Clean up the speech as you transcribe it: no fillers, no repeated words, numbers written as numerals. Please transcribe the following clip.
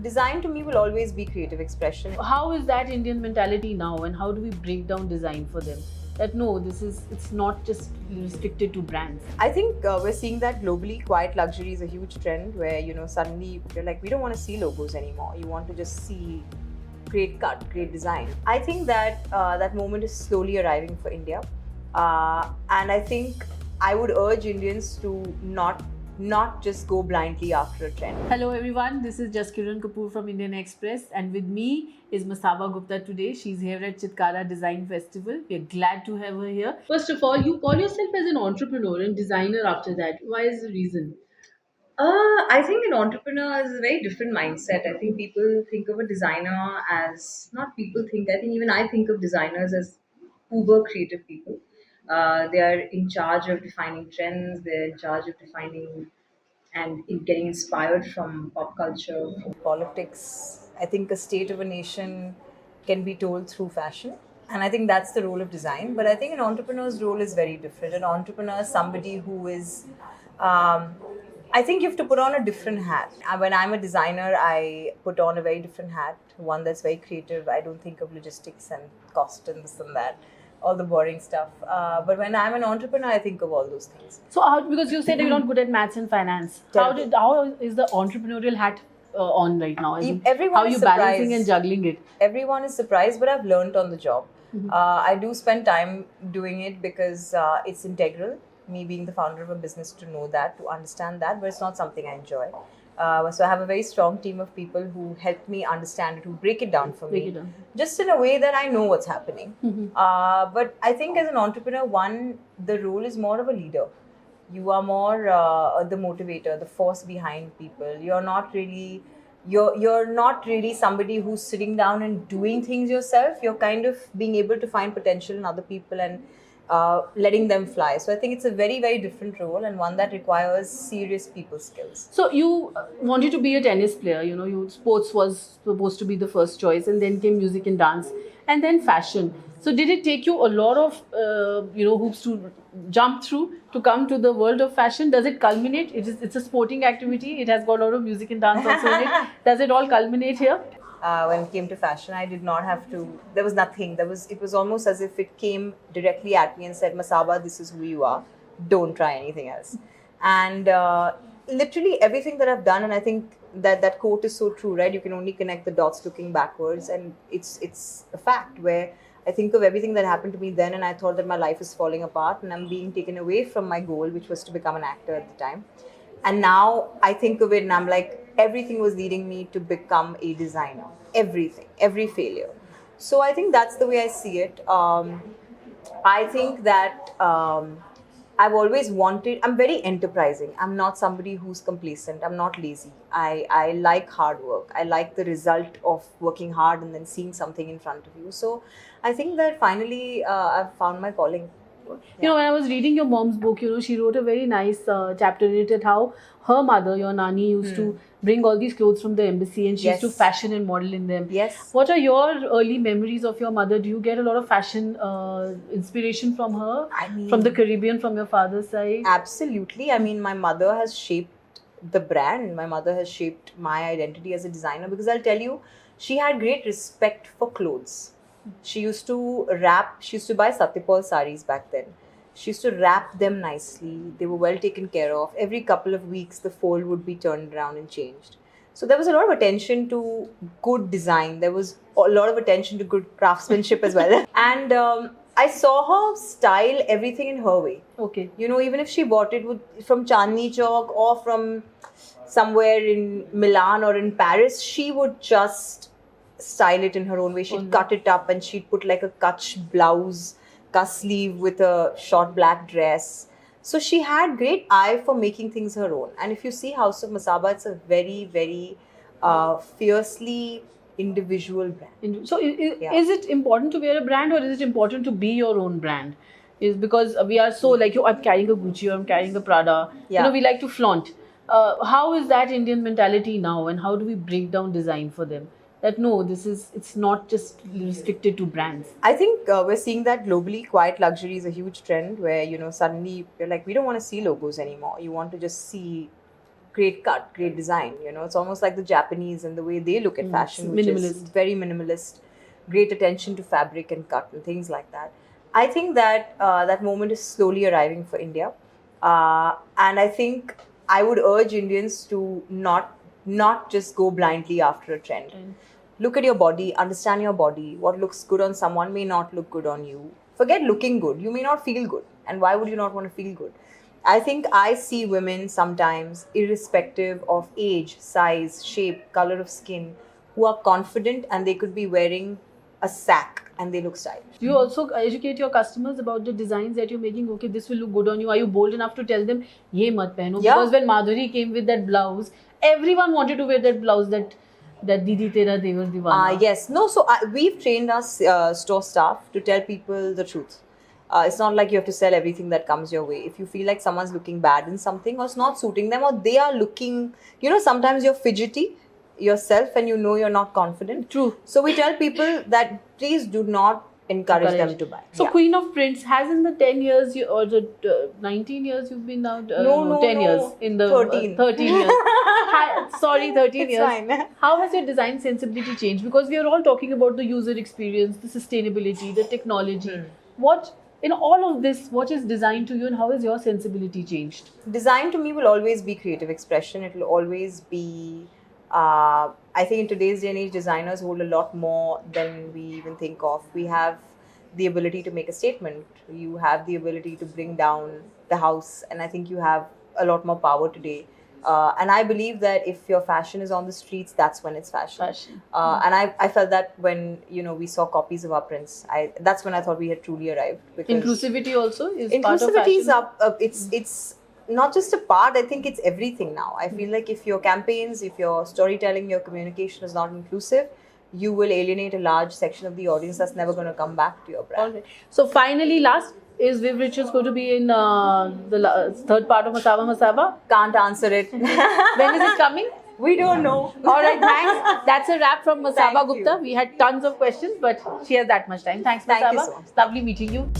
design to me will always be creative expression. How is that Indian mentality now, and how do we break down design for them? That no, it's not just restricted to brands. I think we're seeing that globally. Quiet luxury is a huge trend where, suddenly you're like, we don't want to see logos anymore. You want to just see great cut, great design. I think that that moment is slowly arriving for India. And I think I would urge Indians to not just go blindly after a trend. Hello everyone, this is Jaskiran Kapoor from Indian Express, and with me is Masaba Gupta today. She's here at Chitkara Design Festival. We're glad to have her here. First of all, you call yourself as an entrepreneur and designer after that. Why is the reason? I think an entrepreneur is a very different mindset. I think people think of a designer as not people think. I think even I think of designers as uber creative people. They are in charge of defining trends. They're in charge of defining and in getting inspired from pop culture, from politics. I think a state of a nation can be told through fashion. And I think that's the role of design. But I think an entrepreneur's role is very different. An entrepreneur is somebody who is, I think you have to put on a different hat. When I'm a designer, I put on a very different hat, one that's very creative. I don't think of logistics and cost and this and that, all the boring stuff. But when I'm an entrepreneur, I think of all those things. So, because you said you're not good at maths and finance, how is the entrepreneurial hat on right now? Everyone how are you is balancing surprised. and juggling it? Everyone is surprised, but I've learned on the job. I do spend time doing it because it's integral. Me being the founder of a business, to know that, to understand that, but it's not something I enjoy. So I have a very strong team of people who help me understand it, who break it down for me, just in a way that I know what's happening. But I think as an entrepreneur, the role is more of a leader. You are more the motivator, the force behind people. You're not really somebody who's sitting down and doing things yourself. You're kind of being able to find potential in other people and letting them fly. So I think it's a very, very different role, and one that requires serious people skills. So you wanted to be a tennis player, sports was supposed to be the first choice, and then came music and dance, and then fashion. So did it take you a lot of hoops to jump through to come to the world of fashion? Does it culminate? It's a sporting activity. It has got a lot of music and dance also in it. Does it all culminate here? When it came to fashion, I did not have to. There was nothing. It was almost as if it came directly at me and said, "Masaba, this is who you are. Don't try anything else." And literally everything that I've done, and I think that quote is so true, right? You can only connect the dots looking backwards, and it's a fact where I think of everything that happened to me then, and I thought that my life is falling apart and I'm being taken away from my goal, which was to become an actor at the time. And now I think of it and I'm like, everything was leading me to become a designer. Everything, every failure. So I think that's the way I see it. I think that I've always wanted, I'm very enterprising. I'm not somebody who's complacent. I'm not lazy. I like hard work. I like the result of working hard and then seeing something in front of you. So I think that finally I've found my calling. When I was reading your mom's book, she wrote a very nice chapter in it at how her mother, your Nani, used to bring all these clothes from the embassy, and she used to fashion and model in them. Yes. What are your early memories of your mother? Do you get a lot of fashion inspiration from her? From the Caribbean, from your father's side? Absolutely. I mean, my mother has shaped the brand. My mother has shaped my identity as a designer, because I'll tell you, she had great respect for clothes. She used to buy Satyapal saris back then. She used to wrap them nicely. They were well taken care of. Every couple of weeks, the fold would be turned around and changed. So there was a lot of attention to good design. There was a lot of attention to good craftsmanship as well. And I saw her style everything in her way. Okay. Even if she bought it from Chandni Chowk or from somewhere in Milan or in Paris, she would just style it in her own way. She'd cut it up and she'd put like a Kutch blouse, cuff sleeve with a short black dress. So she had great eye for making things her own. And if you see House of Masaba, it's a very, very fiercely individual brand. So is it important to wear a brand, or is it important to be your own brand? Is because we are so like, I'm carrying a Gucci or I'm carrying a Prada. We like to flaunt. How is that Indian mentality now, and how do we break down design for them? That no, it's not just restricted to brands. I think we're seeing that globally. Quiet luxury is a huge trend where, suddenly you're like, we don't want to see logos anymore. You want to just see great cut, great design. You know, it's almost like the Japanese and the way they look at fashion, which is very minimalist, great attention to fabric and cut and things like that. I think that that moment is slowly arriving for India, and I think I would urge Indians to not just go blindly after a trend. Look at your body, understand your body. What looks good on someone may not look good on you. Forget looking good. You may not feel good. And why would you not want to feel good? I think I see women sometimes, irrespective of age, size, shape, color of skin, who are confident and they could be wearing a sack and they look stylish. Do you also educate your customers about the designs that you're making? Okay, this will look good on you. Are you bold enough to tell them, ye mat pehno? Yeah. Because when Madhuri came with that blouse, everyone wanted to wear that blouse that Didi Tera Devar Divana. Yes. No, so we've trained our store staff to tell people the truth. It's not like you have to sell everything that comes your way. If you feel like someone's looking bad in something or it's not suiting them or they are looking, you know, sometimes you're fidgety yourself and you know you're not confident. True. So we tell people that please do not encourage them to buy. So Queen of Prints has in the 10 years or the 19 years you've been now? 10 years. In the 13. 13 years. Sorry, 13 It's years. fine. How has your design sensibility changed? Because we are all talking about the user experience, the sustainability, the technology. What, in all of this, what is design to you and how has your sensibility changed? Design to me will always be creative expression. It will always be, I think in today's day and age, designers hold a lot more than we even think of. We have the ability to make a statement. You have the ability to bring down the house. And I think you have a lot more power today. And I believe that if your fashion is on the streets, that's when it's fashion. And I felt that when, you know, we saw copies of our prints, that's when I thought we had truly arrived. Inclusivity also is part of inclusivity is fashion. up. It's not just a part. I think it's everything now. I feel like if your campaigns, if your storytelling, your communication is not inclusive, you will alienate a large section of the audience that's never going to come back to your brand. All right. So finally, last, is Viv Richards going to be in the third part of Masaba Masaba? Can't answer it. When is it coming? We don't know. All right, thanks. That's a wrap from Masaba Thank Gupta. you. We had tons of questions, but she has that much time. Thanks, Masaba. Thank you so much. Lovely meeting you.